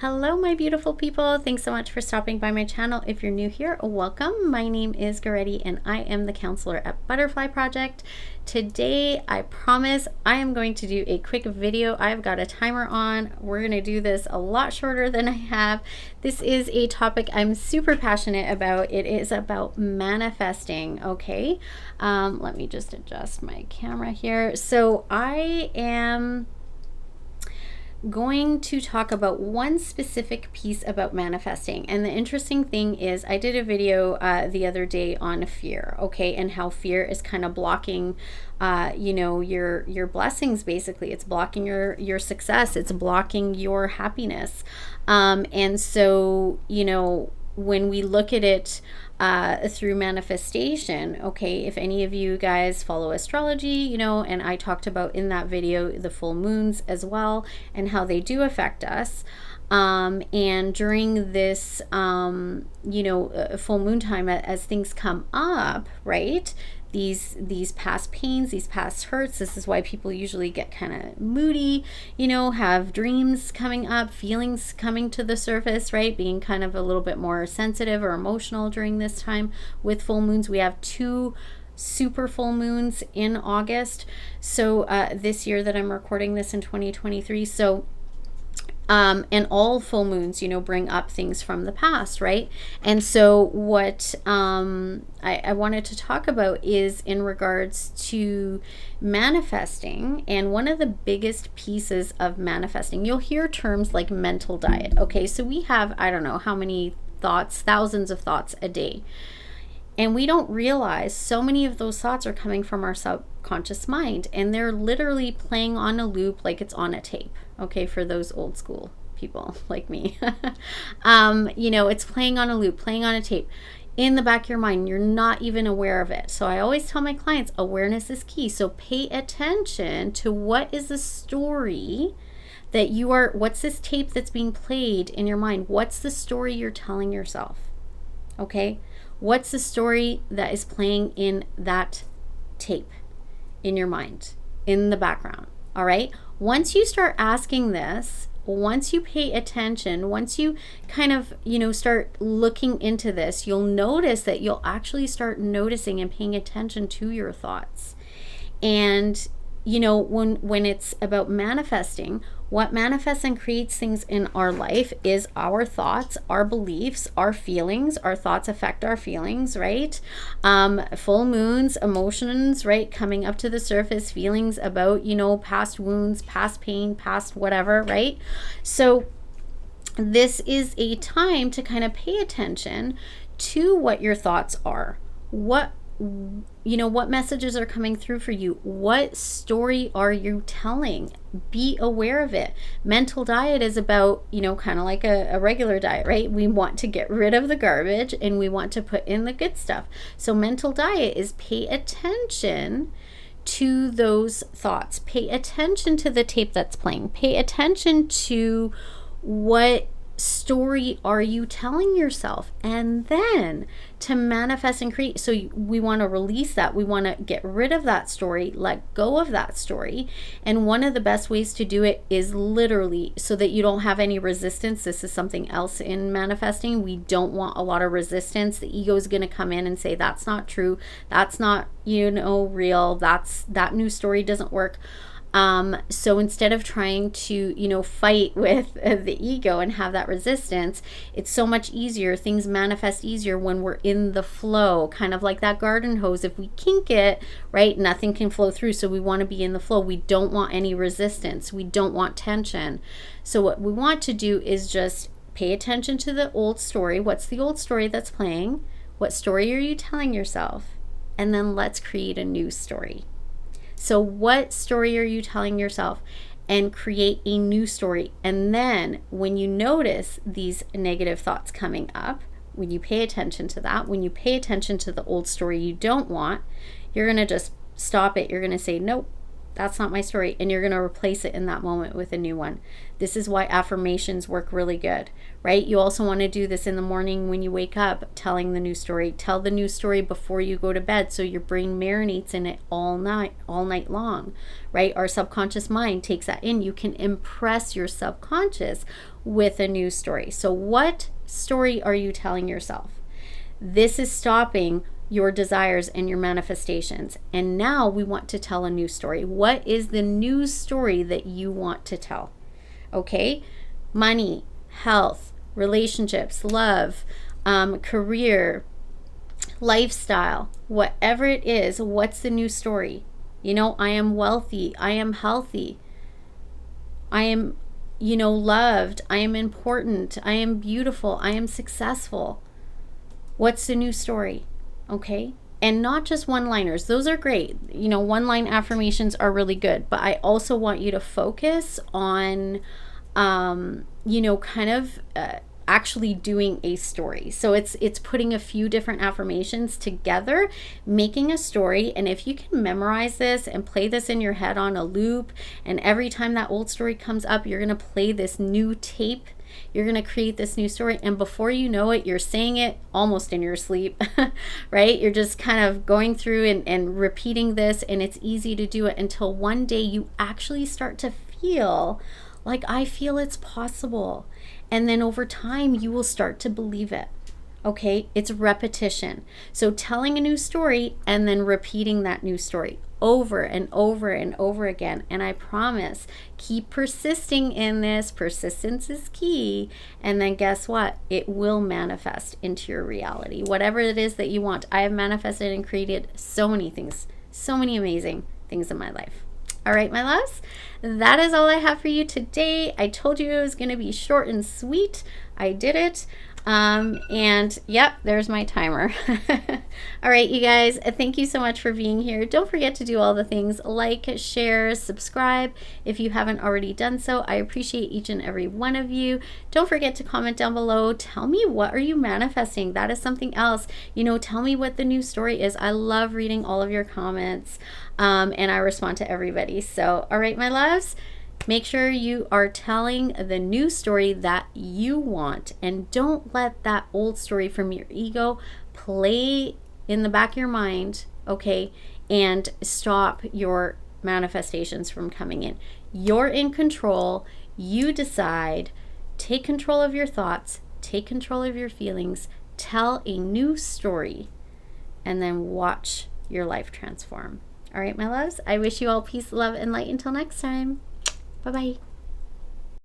Hello, my beautiful people. Thanks so much for stopping by my channel. If you're new here, welcome. My name is Goretti and I am the counselor at Butterfly Project. Today, I promise I am going to do a quick video. I've got a timer on. We're going to do this a lot shorter than I have. This is a topic I'm super passionate about. It is about manifesting, okay? Let me just adjust my camera here. So I am going to talk about one specific piece about manifesting. And the interesting thing is I did a video the other day on fear, okay, and how fear is kind of blocking your blessings. Basically, it's blocking your success, it's blocking your happiness. And so when we look at it through manifestation, okay, if any of you guys follow astrology, and I talked about in that video the full moons as well and how they do affect us. And during this, full moon time, as things come up, right? These past pains, these past hurts, this is why people usually get kind of moody, have dreams coming up, feelings coming to the surface, right? Being kind of a little bit more sensitive or emotional during this time. With full moons, we have two super full moons in August. So this year that I'm recording this in 2023. So and all full moons, bring up things from the past, right? And so what I wanted to talk about is in regards to manifesting. And one of the biggest pieces of manifesting, you'll hear terms like mental diet. Okay, so we have, I don't know how many thoughts, thousands of thoughts a day. And we don't realize so many of those thoughts are coming from our subconscious mind, and they're literally playing on a loop like it's on a tape. Okay, for those old school people like me. It's playing on a loop, playing on a tape in the back of your mind. You're not even aware of it. So I always tell my clients, awareness is key. So pay attention to what is the story that what's this tape that's being played in your mind? What's the story you're telling yourself? Okay? What's the story that is playing in that tape in your mind, in the background? All right. Once you start asking this, once you pay attention, once you kind of, start looking into this, you'll notice that you'll actually start noticing and paying attention to your thoughts. And when it's about manifesting, what manifests and creates things in our life is our thoughts, our beliefs, our feelings. Our thoughts affect our feelings, right? Full moons, emotions, right? Coming up to the surface, feelings about, past wounds, past pain, past whatever, right? So this is a time to kind of pay attention to what your thoughts are. What messages are coming through for you? What story are you telling? Be aware of it. Mental diet is about, kind of like a regular diet, right? We want to get rid of the garbage and we want to put in the good stuff. So mental diet is pay attention to those thoughts. Pay attention to the tape that's playing. Pay attention to what story are you telling yourself, and then to manifest and create. So we want to release that. We want to get rid of that story, let go of that story. And one of the best ways to do it is literally so that you don't have any resistance. This is something else in manifesting. We don't want a lot of resistance. The ego is going to come in and say that's not true, that's not real, that new story doesn't work. So instead of trying to, fight with the ego and have that resistance, it's so much easier. Things manifest easier when we're in the flow, kind of like that garden hose. If we kink it, right, nothing can flow through. So we want to be in the flow. We don't want any resistance. We don't want tension. So what we want to do is just pay attention to the old story. What's the old story that's playing? What story are you telling yourself? And then let's create a new story. So what story are you telling yourself? And create a new story. And then when you notice these negative thoughts coming up, when you pay attention to that, when you pay attention to the old story you don't want, you're going to just stop it. You're going to say, nope, that's not my story. And you're going to replace it in that moment with a new one. This is why affirmations work really good, right? You also want to do this in the morning when you wake up, telling the new story. Tell the new story before you go to bed so your brain marinates in it all night long, right? Our subconscious mind takes that in. You can impress your subconscious with a new story. So what story are you telling yourself? This is stopping your desires and your manifestations. And now we want to tell a new story. What is the new story that you want to tell? Okay? Money, health, relationships, love, career, lifestyle, whatever it is, what's the new story? You know, I am wealthy. I am healthy. I am, loved. I am important. I am beautiful. I am successful. What's the new story? Okay? And not just one-liners. Those are great. One-line affirmations are really good. But I also want you to focus on, actually doing a story. So it's putting a few different affirmations together, making a story. And if you can memorize this and play this in your head on a loop, and every time that old story comes up, you're going to play this new tape. You're going to create this new story, and before you know it, you're saying it almost in your sleep, right? You're just kind of going through and repeating this, and it's easy to do it until one day you actually start to feel like, I feel it's possible. And then over time, you will start to believe it. Okay? It's repetition. So telling a new story and then repeating that new story over and over and over again. And I promise, keep persisting in this. Persistence is key. And then guess what? It will manifest into your reality. Whatever it is that you want. I have manifested and created so many things, so many amazing things in my life. All right, my loves, that is all I have for you today. I told you it was going to be short and sweet. I did it. And yep, there's my timer. All right, you guys, thank you so much for being here. Don't forget to do all the things like, share, subscribe if you haven't already done so. I appreciate each and every one of you. Don't forget to comment down below. Tell me, what are you manifesting? That is something else. Tell me what the new story is. I love reading all of your comments, and I respond to everybody. So, all right, my loves, make sure you are telling the new story that you want, and don't let that old story from your ego play in the back of your mind, okay, and stop your manifestations from coming in. You're in control. You decide. Take control of your thoughts. Take control of your feelings. Tell a new story, and then watch your life transform. All right, my loves, I wish you all peace, love, and light until next time. Bye-bye.